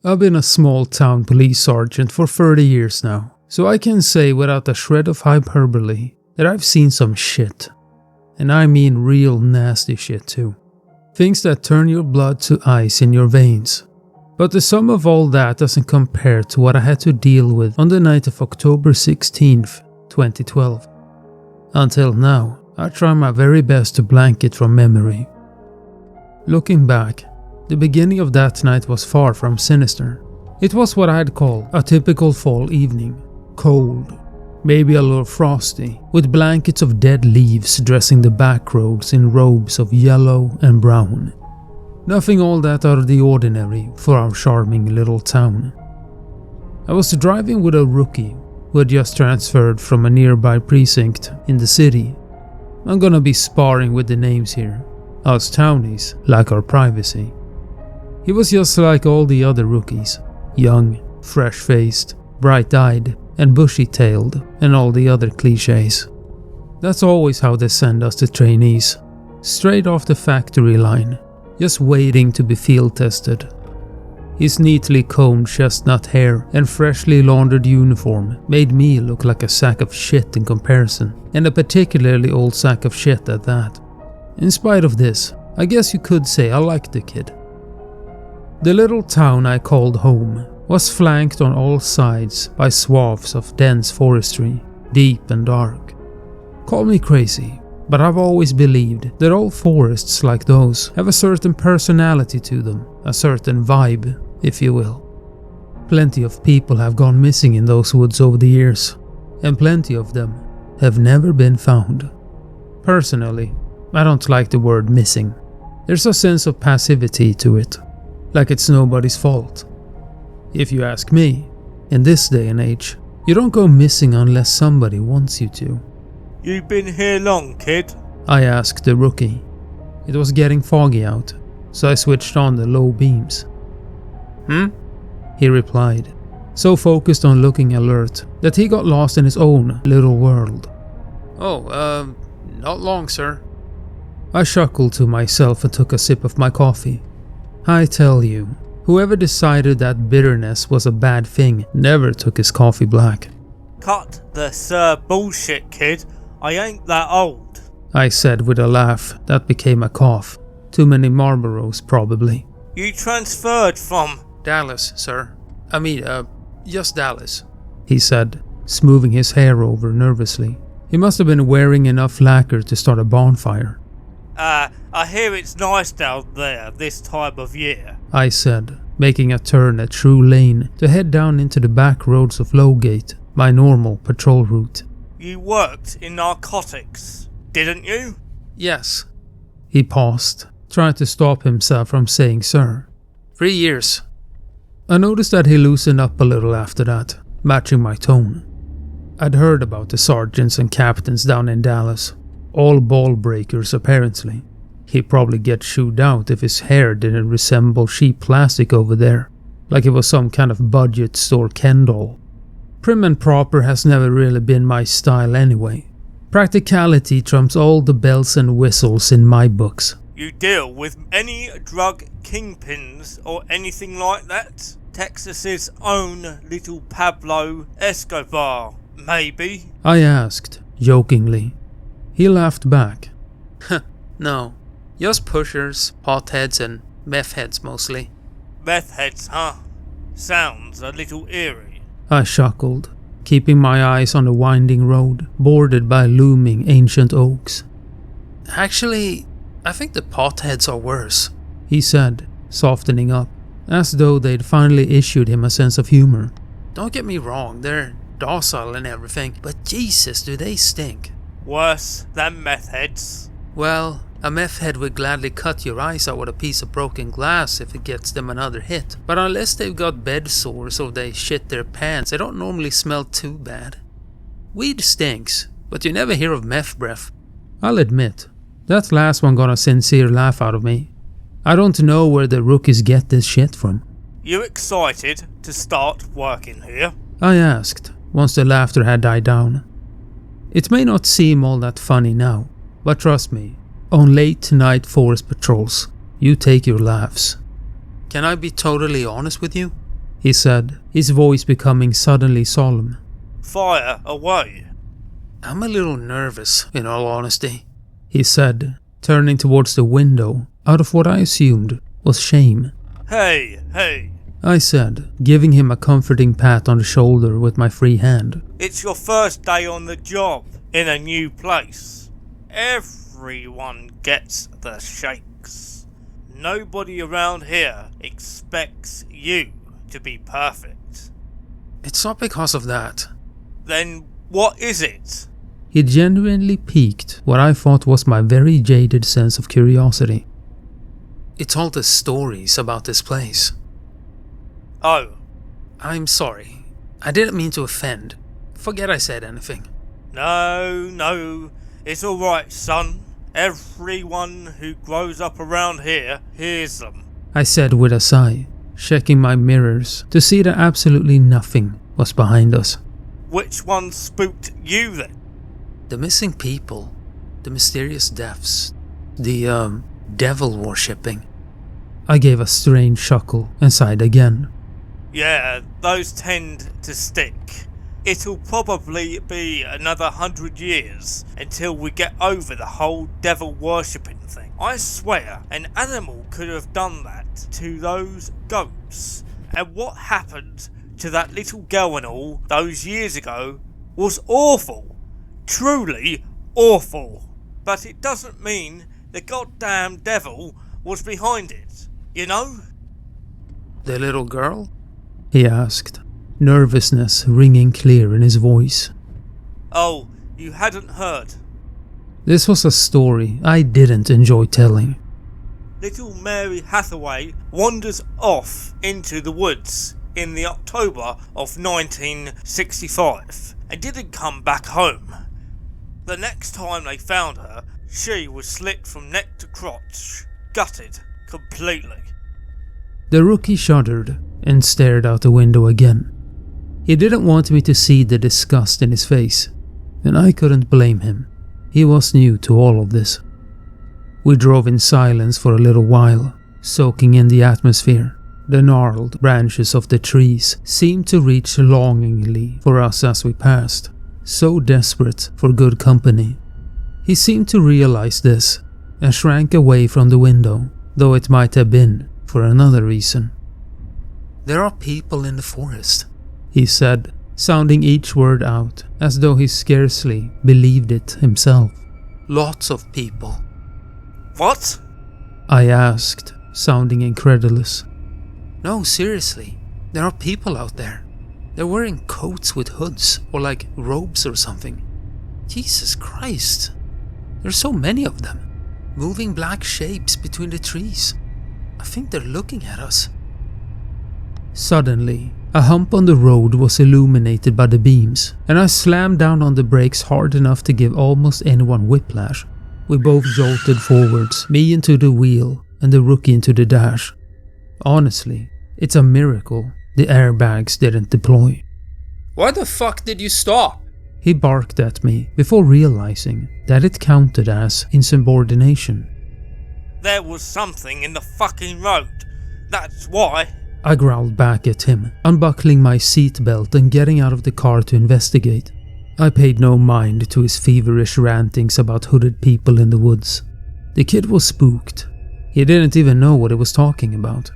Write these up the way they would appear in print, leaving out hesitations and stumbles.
I've been a small town police sergeant for 30 years now, so I can say without a shred of hyperbole that I've seen some shit. And I mean real nasty shit too. Things that turn your blood to ice in your veins. But the sum of all that doesn't compare to what I had to deal with on the night of October 16th, 2012. Until now, I try my very best to blank it from memory. Looking back, the beginning of that night was far from sinister. It was what I'd call a typical fall evening. Cold, maybe a little frosty, with blankets of dead leaves dressing the back roads in robes of yellow and brown. Nothing all that out of the ordinary for our charming little town. I was driving with a rookie who had just transferred from a nearby precinct in the city. I'm gonna be sparring with the names here. Us townies like our privacy. He was just like all the other rookies. Young, fresh-faced, bright-eyed, and bushy-tailed, and all the other cliches. That's always how they send us to trainees. Straight off the factory line, just waiting to be field tested. His neatly combed chestnut hair and freshly laundered uniform made me look like a sack of shit in comparison, and a particularly old sack of shit at that. In spite of this, I guess you could say I liked the kid. The little town I called home was flanked on all sides by swaths of dense forestry, deep and dark. Call me crazy, but I've always believed that all forests like those have a certain personality to them, a certain vibe, if you will. Plenty of people have gone missing in those woods over the years, and plenty of them have never been found. Personally, I don't like the word missing. There's a sense of passivity to it, like it's nobody's fault. If you ask me, in this day and age, you don't go missing unless somebody wants you to. You been here long, kid? I asked the rookie. It was getting foggy out, so I switched on the low beams. He replied, so focused on looking alert that he got lost in his own little world. Not long, sir. I chuckled to myself and took a sip of my coffee. I tell you, whoever decided that bitterness was a bad thing never took his coffee black. Cut the sir bullshit, kid. I ain't that old, I said with a laugh that became a cough. Too many Marlboros, probably. You transferred from Dallas, sir. Just Dallas, he said, smoothing his hair over nervously. He must have been wearing enough lacquer to start a bonfire. I hear it's nice down there this time of year, I said, making a turn at True Lane to head down into the back roads of Lowgate, my normal patrol route. You worked in narcotics, didn't you? Yes. He paused, trying to stop himself from saying sir. 3 years. I noticed that he loosened up a little after that, matching my tone. I'd heard about the sergeants and captains down in Dallas. All ball breakers apparently. He'd probably get chewed out if his hair didn't resemble cheap plastic over there, like it was some kind of budget store Ken doll. Prim and proper has never really been my style anyway. Practicality trumps all the bells and whistles in my books. You deal with any drug kingpins or anything like that? Texas's own little Pablo Escobar, maybe? I asked, jokingly. He laughed back. No, just pushers, potheads and meth heads mostly. Meth heads, huh? Sounds a little eerie. I chuckled, keeping my eyes on the winding road, bordered by looming ancient oaks. Actually, I think the potheads are worse, he said, softening up, as though they'd finally issued him a sense of humor. Don't get me wrong, they're docile and everything, but Jesus, do they stink. Worse than meth heads? Well, a meth head would gladly cut your eyes out with a piece of broken glass if it gets them another hit. But unless they've got bed sores or they shit their pants, they don't normally smell too bad. Weed stinks, but you never hear of meth breath. I'll admit, that last one got a sincere laugh out of me. I don't know where the rookies get this shit from. You excited to start working here? I asked, once the laughter had died down. It may not seem all that funny now, but trust me, on late night forest patrols, you take your laughs. Can I be totally honest with you? he said, his voice becoming suddenly solemn. Fire away. I'm a little nervous, in all honesty, he said, turning towards the window out of what I assumed was shame. Hey, I said, giving him a comforting pat on the shoulder with my free hand. it's your first day on the job in a new place. Everyone gets the shakes. Nobody around here expects you to be perfect. It's not because of that. Then what is it? He genuinely piqued what I thought was my very jaded sense of curiosity. It's all the stories about this place. Oh, I'm sorry. I didn't mean to offend. Forget I said anything. no, it's alright, son. Everyone who grows up around here hears them. I said with a sigh, checking my mirrors to see that absolutely nothing was behind us. Which one spooked you then? The missing people, the mysterious deaths, the devil worshipping. I gave a strange chuckle and sighed again. Yeah, those tend to stick. It'll probably be another 100 years until we get over the whole devil worshipping thing. I swear an animal could have done that to those goats. And what happened to that little girl and all those years ago was awful. Truly awful. But it doesn't mean the goddamn devil was behind it, you know? The little girl? He asked, nervousness ringing clear in his voice. Oh, you hadn't heard. This was a story I didn't enjoy telling. Little Mary Hathaway wanders off into the woods in the October of 1965 and didn't come back home. The next time they found her, she was slit from neck to crotch, gutted completely. The rookie shuddered and stared out the window again. He didn't want me to see the disgust in his face, and I couldn't blame him. He was new to all of this. We drove in silence for a little while, soaking in the atmosphere. The gnarled branches of the trees seemed to reach longingly for us as we passed, so desperate for good company. He seemed to realize this and shrank away from the window, though it might have been for another reason. There are people in the forest, he said, sounding each word out as though he scarcely believed it himself. Lots of people. What? I asked, sounding incredulous. No, seriously, there are people out there. They're wearing coats with hoods or like robes or something. Jesus Christ. There's so many of them, moving black shapes between the trees. I think they're looking at us. Suddenly, a hump on the road was illuminated by the beams, and I slammed down on the brakes hard enough to give almost anyone whiplash. We both jolted forwards, me into the wheel and the rookie into the dash. Honestly, it's a miracle the airbags didn't deploy. Why the fuck did you stop? He barked at me before realizing that it counted as insubordination. There was something in the fucking road. That's why. I growled back at him, unbuckling my seatbelt and getting out of the car to investigate. I paid no mind to his feverish rantings about hooded people in the woods. The kid was spooked. He didn't even know what he was talking about.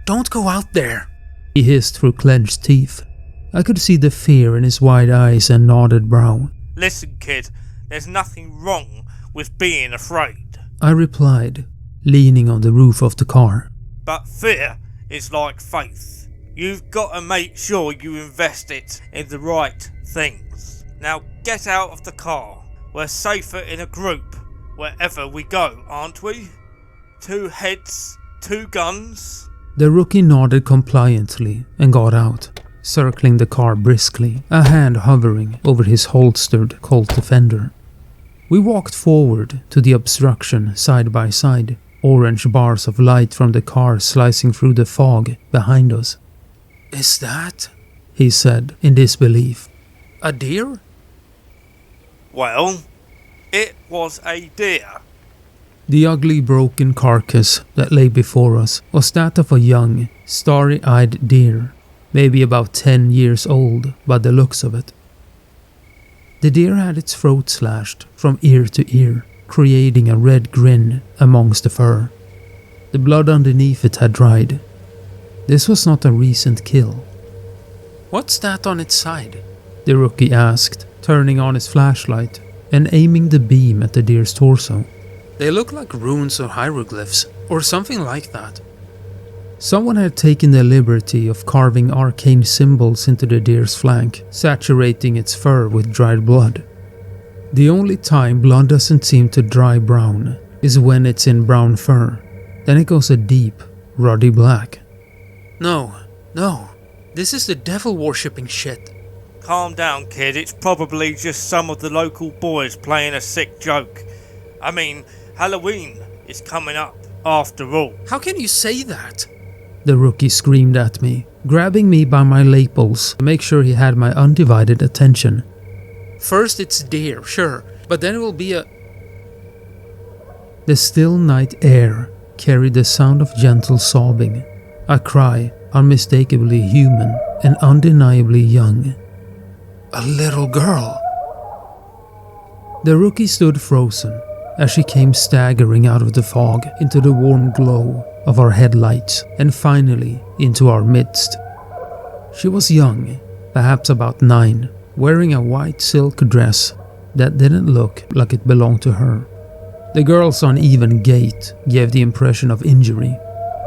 Don't go out there, he hissed through clenched teeth. I could see the fear in his wide eyes and knotted brow. Listen, kid, there's nothing wrong with being afraid. I replied, leaning on the roof of the car. But fear is like faith. You've got to make sure you invest it in the right things. Now get out of the car. We're safer in a group wherever we go, aren't we? 2 heads, 2 guns. The rookie nodded compliantly and got out, circling the car briskly, a hand hovering over his holstered Colt Defender. We walked forward to the obstruction side by side, orange bars of light from the car slicing through the fog behind us. Is that, he said in disbelief, a deer? Well, it was a deer. The ugly broken carcass that lay before us was that of a young, starry-eyed deer maybe about 10 years old by the looks of it. The deer had its throat slashed from ear to ear, creating a red grin amongst the fur. The blood underneath it had dried. This was not a recent kill. "What's that on its side?" the rookie asked, turning on his flashlight and aiming the beam at the deer's torso. "They look like runes or hieroglyphs, or something like that." Someone had taken the liberty of carving arcane symbols into the deer's flank, saturating its fur with dried blood. The only time blood doesn't seem to dry brown is when it's in brown fur. Then it goes a deep, ruddy black. No, this is the devil worshipping shit." Calm down, kid. It's probably just some of the local boys playing a sick joke. I mean, Halloween is coming up after all. "How can you say that?" the rookie screamed at me, grabbing me by my lapels to make sure he had my undivided attention. "First it's deer, sure, but then it will be a..." The still night air carried the sound of gentle sobbing, a cry unmistakably human and undeniably young. "A little girl." The rookie stood frozen as she came staggering out of the fog into the warm glow of our headlights and finally into our midst. She was young, perhaps about 9, wearing a white silk dress that didn't look like it belonged to her. The girl's uneven gait gave the impression of injury,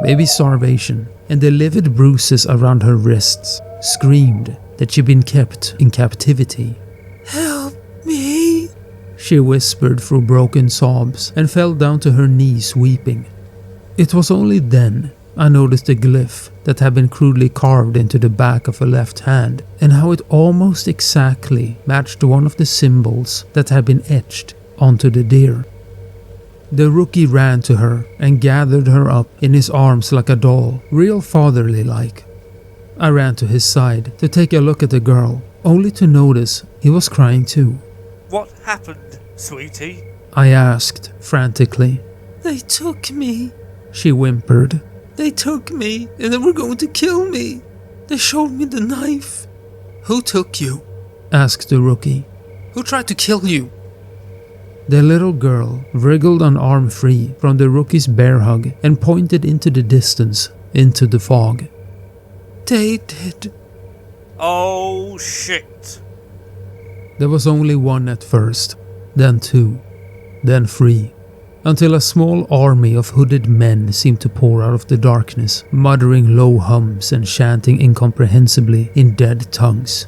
maybe starvation, and the livid bruises around her wrists screamed that she'd been kept in captivity. "Help me," she whispered through broken sobs and fell down to her knees weeping. It was only then I noticed the glyph that had been crudely carved into the back of her left hand and how it almost exactly matched one of the symbols that had been etched onto the deer. The rookie ran to her and gathered her up in his arms like a doll, real fatherly-like. I ran to his side to take a look at the girl, only to notice he was crying too. "What happened, sweetie?" I asked frantically. "They took me," she whimpered. "They took me and they were going to kill me. They showed me the knife." "Who took you?" asked the rookie. "Who tried to kill you?" The little girl wriggled an arm free from the rookie's bear hug and pointed into the distance, into the fog. "They did." Oh shit. There was only one at first, then 2, then 3, until a small army of hooded men seemed to pour out of the darkness, muttering low hums and chanting incomprehensibly in dead tongues.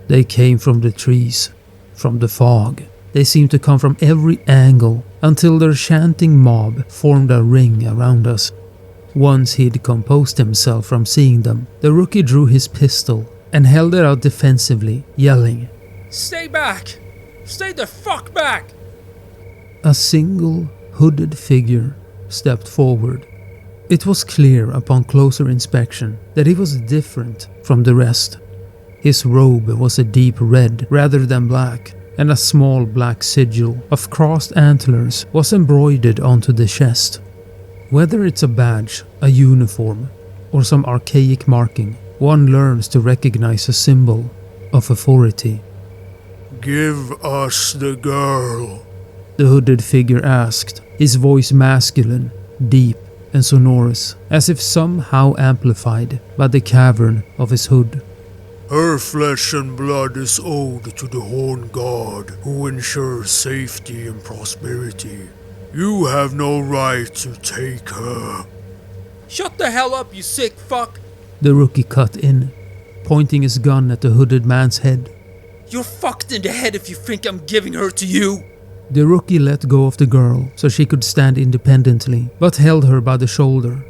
They came from the trees, from the fog. They seemed to come from every angle until their chanting mob formed a ring around us. Once he'd composed himself from seeing them, the rookie drew his pistol and held it out defensively, yelling, "Stay back! Stay the fuck back!" A single hooded figure stepped forward. It was clear upon closer inspection that he was different from the rest. His robe was a deep red rather than black, and a small black sigil of crossed antlers was embroidered onto the chest. Whether it's a badge, a uniform, or some archaic marking, one learns to recognize a symbol of authority. "Give us the girl," the hooded figure asked, his voice masculine, deep and sonorous, as if somehow amplified by the cavern of his hood. "Her flesh and blood is owed to the Horn God, who ensures safety and prosperity. You have no right to take her." "Shut the hell up, you sick fuck!" The rookie cut in, pointing his gun at the hooded man's head. "You're fucked in the head if you think I'm giving her to you!" The rookie let go of the girl so she could stand independently, but held her by the shoulder.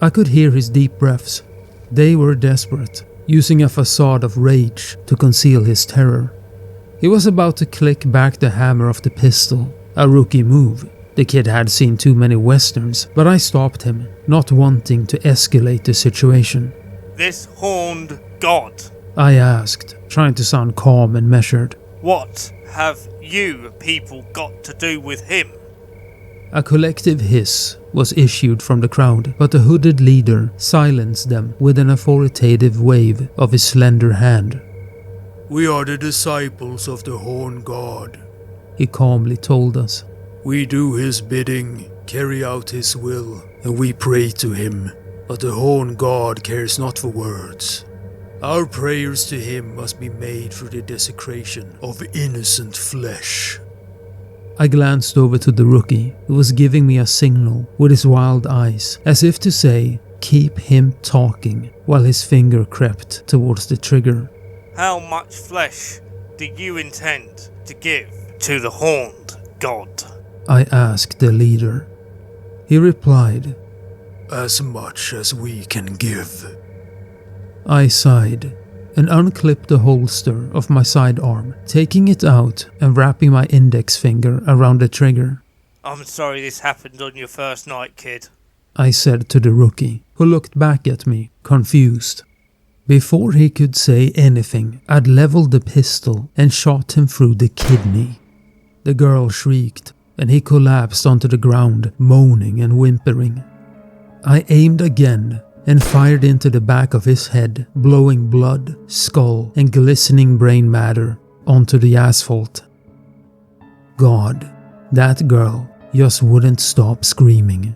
I could hear his deep breaths. They were desperate, using a facade of rage to conceal his terror. He was about to click back the hammer of the pistol, a rookie move. The kid had seen too many westerns, but I stopped him, not wanting to escalate the situation. "This horned god, I asked, trying to sound calm and measured. what have you people got to do with him?" A collective hiss was issued from the crowd, but the hooded leader silenced them with an authoritative wave of his slender hand. We are the disciples of the Horn God. He calmly told us. We do his bidding, carry out his will, and we pray to him. But the Horn God cares not for words. Our prayers to him must be made through the desecration of innocent flesh. I glanced over to the rookie, who was giving me a signal with his wild eyes, as if to say, keep him talking, while his finger crept towards the trigger. How much flesh do you intend to give to the Horned God? I asked the leader. He replied, As much as we can give. I sighed and unclipped the holster of my sidearm, taking it out and wrapping my index finger around the trigger. I'm sorry this happened on your first night, kid. I said to the rookie, who looked back at me, confused. Before he could say anything, I'd leveled the pistol and shot him through the kidney. The girl shrieked, and he collapsed onto the ground, moaning and whimpering. I aimed again and fired into the back of his head, blowing blood, skull, and glistening brain matter onto the asphalt. God, that girl just wouldn't stop screaming.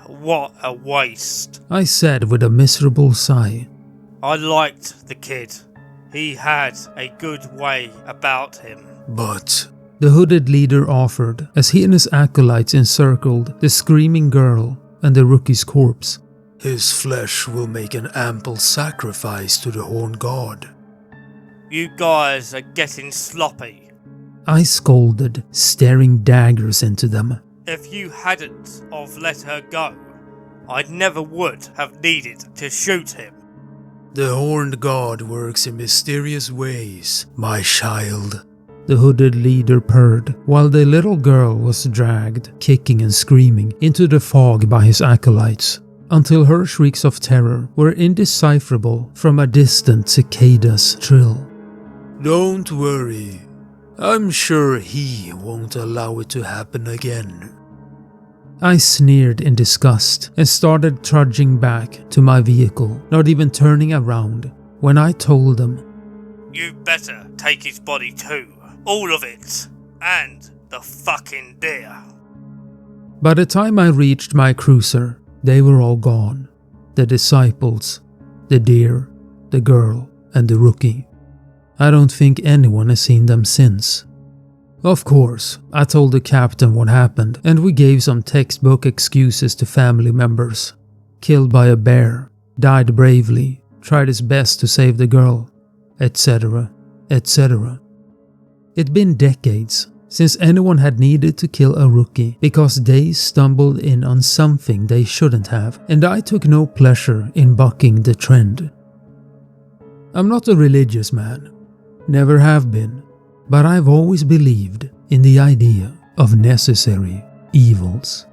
What a waste. I said with a miserable sigh. I liked the kid. He had a good way about him. But the hooded leader offered as he and his acolytes encircled the screaming girl and the rookie's corpse. his flesh will make an ample sacrifice to the Horn God. You guys are getting sloppy. I scolded, staring daggers into them. If you hadn't of let her go, I never would have needed to shoot him. The Horned God works in mysterious ways, my child. The hooded leader purred, while the little girl was dragged, kicking and screaming, into the fog by his acolytes, until her shrieks of terror were indecipherable from a distant cicada's trill. Don't worry. I'm sure he won't allow it to happen again. I sneered in disgust and started trudging back to my vehicle, not even turning around, when I told them, You better take his body too. All of it. And the fucking deer. By the time I reached my cruiser, they were all gone. The disciples, the deer, the girl, and the rookie. I don't think anyone has seen them since. Of course, I told the captain what happened, and we gave some textbook excuses to family members. Killed by a bear, died bravely, tried his best to save the girl, etc., etc. It'd been decades since anyone had needed to kill a rookie because they stumbled in on something they shouldn't have, and I took no pleasure in bucking the trend. I'm not a religious man, never have been, but I've always believed in the idea of necessary evils.